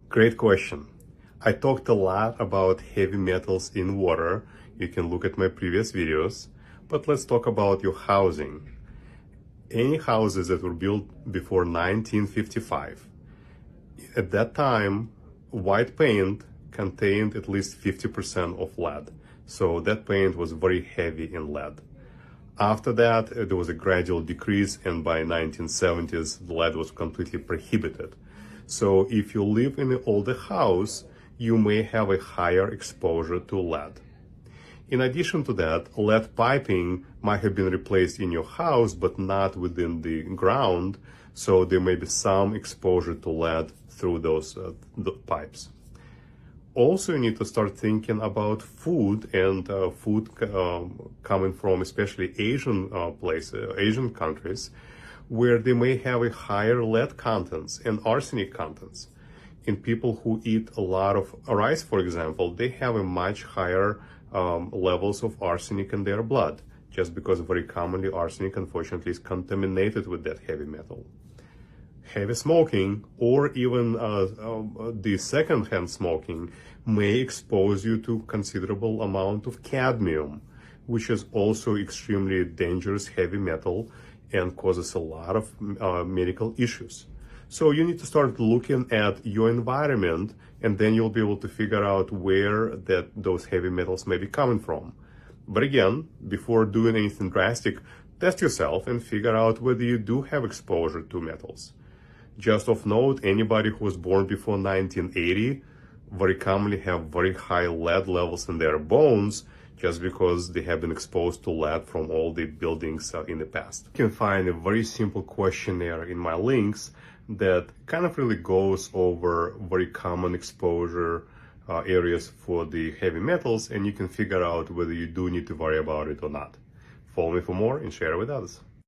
Great question. I talked a lot about heavy metals in water. You can look at my previous videos, but let's talk about your housing. Any houses that were built before 1955, at that time, white paint contained at least 50% of lead. So that paint was very heavy in lead. After that, there was a gradual decrease, and by 1970s, the lead was completely prohibited. So if you live in an older house, you may have a higher exposure to lead. In addition to that, lead piping might have been replaced in your house, but not within the ground, so there may be some exposure to lead through those pipes. Also, you need to start thinking about food and food coming from especially Asian Asian countries, where they may have a higher lead contents and arsenic contents. In people who eat a lot of rice, for example, they have a much higher levels of arsenic in their blood, just because very commonly arsenic, unfortunately, is contaminated with that heavy metal. Heavy smoking, or even the second-hand smoking, may expose you to considerable amount of cadmium, which is also extremely dangerous heavy metal and causes a lot of medical issues. So you need to start looking at your environment, and then you'll be able to figure out where those heavy metals may be coming from. But again, before doing anything drastic, test yourself and figure out whether you do have exposure to metals. Just of note, anybody who was born before 1980 very commonly have very high lead levels in their bones, just because they have been exposed to lead from all the buildings in the past. You can find a very simple questionnaire in my links that kind of really goes over very common exposure areas for the heavy metals, and you can figure out whether you do need to worry about it or not. Follow me for more and share it with others.